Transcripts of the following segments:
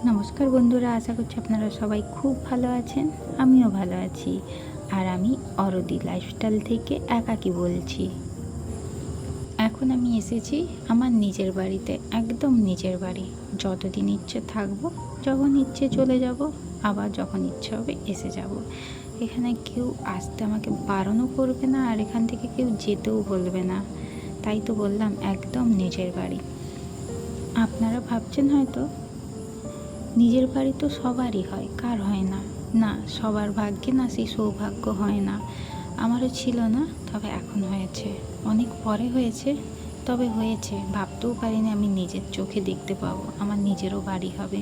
নমস্কার বন্ধুরা, আশা করছি আপনারা সবাই খুব ভালো আছেন। আমিও ভালো আছি। আর আমি অরদি লাইফস্টাইল থেকে একাকী বলছি। এখন আমি এসেছি আমার নিজের বাড়িতে, একদম নিজের বাড়ি। যতদিন ইচ্ছে থাকবো, যখন ইচ্ছে চলে যাব, আবার যখন ইচ্ছে হবে এসে যাব। এখানে কেউ আসতে আমাকে বারণও করবে না, আর এখান থেকে কেউ যেতেও বলবে না। তাই তো বললাম, একদম নিজের বাড়ি। আপনারা ভাবছেন হয়তো নিজের বাড়ি তো সবারই হয়, কার হয় না? না, সবার ভাগ্যে না সেই সৌভাগ্য হয় না। আমারও ছিল না, তবে এখন হয়েছে। অনেক পরে হয়েছে, তবে হয়েছে। ভাবতেও পারিনি আমি নিজের চোখে দেখতে পাবো আমার নিজেরও বাড়ি হবে।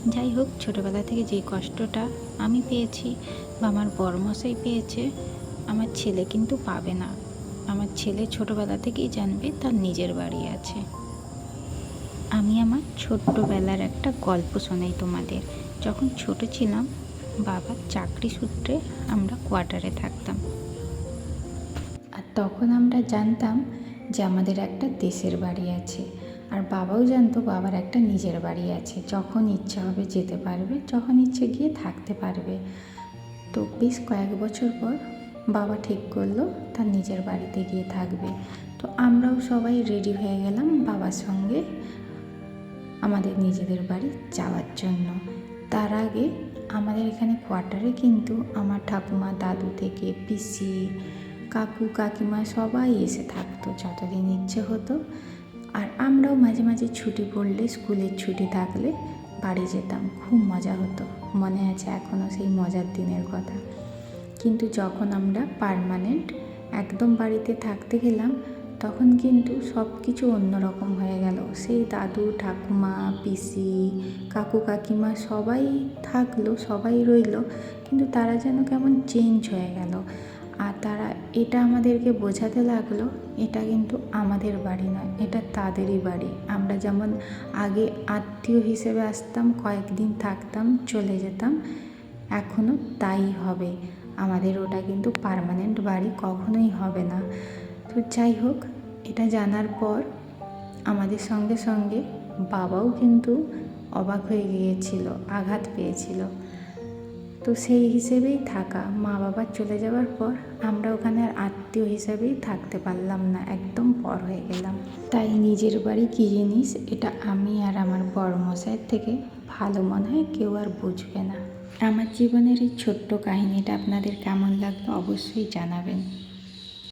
যাই হোক, ছোটোবেলা থেকে যে কষ্টটা আমি পেয়েছি বা আমার বড়মশাই পেয়েছে, আমার ছেলে কিন্তু পাবে না। আমার ছেলে ছোটোবেলা থেকেই জানবে তার নিজের বাড়ি আছে। আমি আমার ছোট্টবেলার একটা গল্প শোনাই তোমাদের। যখন ছোট ছিলাম, বাবার চাকরি সূত্রে আমরা কোয়ার্টারে থাকতাম। আর তখন আমরা জানতাম যে আমাদের একটা দেশের বাড়ি আছে। আর বাবাও জানতো বাবার একটা নিজের বাড়ি আছে, যখন ইচ্ছা হবে যেতে পারবে, যখন ইচ্ছে গিয়ে থাকতে পারবে। তো বেশ কয়েক বছর পর বাবা ঠিক করলো তার নিজের বাড়িতে গিয়ে থাকবে। তো আমরাও সবাই রেডি হয়ে গেলাম বাবার সঙ্গে আমাদের নিজেদের বাড়ি যাওয়ার জন্য। তার আগে আমাদের এখানে কোয়ার্টারে কিন্তু আমার ঠাকুমা, দাদু থেকে পিসি, কাকু, কাকিমা সবাই এসে থাকতো যতদিন ইচ্ছে হতো। আর আমরাও মাঝে মাঝে ছুটি পড়লে, স্কুলের ছুটি থাকলে বাড়ি যেতাম। খুব মজা হতো, মনে আছে এখনও সেই মজার দিনের কথা। কিন্তু যখন আমরা পার্মানেন্ট একদম বাড়িতে থাকতে গেলাম, তখন কিন্তু সব কিছু অন্যরকম হয়ে গেল। সেই দাদু, ঠাকুমা, পিসি, কাকু, কাকিমা সবাই থাকলো, সবাই রইলো, কিন্তু তারা যেন কেমন চেঞ্জ হয়ে গেল। আর তারা এটা আমাদেরকে বোঝাতে লাগলো, এটা কিন্তু আমাদের বাড়ি নয়, এটা তাদেরই বাড়ি। আমরা যেমন আগে আত্মীয় হিসেবে আসতাম, কয়েকদিন থাকতাম, চলে যেতাম, এখনও তাই হবে। আমাদের ওটা কিন্তু পার্মানেন্ট বাড়ি কখনোই হবে না। তো যাই হোক, এটা জানার পর আমাদের সঙ্গে সঙ্গে বাবাও কিন্তু অবাক হয়ে গিয়েছিল, আঘাত পেয়েছিল। তো সেই হিসেবেই থাকা, মা বাবার চলে যাওয়ার পর আমরা ওখানে আর আত্মীয় হিসেবেই থাকতে পারলাম না, একদম পর হয়ে গেলাম। তাই নিজের বাড়ি কী জিনিস, এটা আমি আর আমার বড়মশাইয়ের থেকে ভালো মনে হয় কেউ আর বুঝবে না। আমার জীবনের এই ছোট্ট কাহিনীটা আপনাদের কেমন লাগলো অবশ্যই জানাবেন।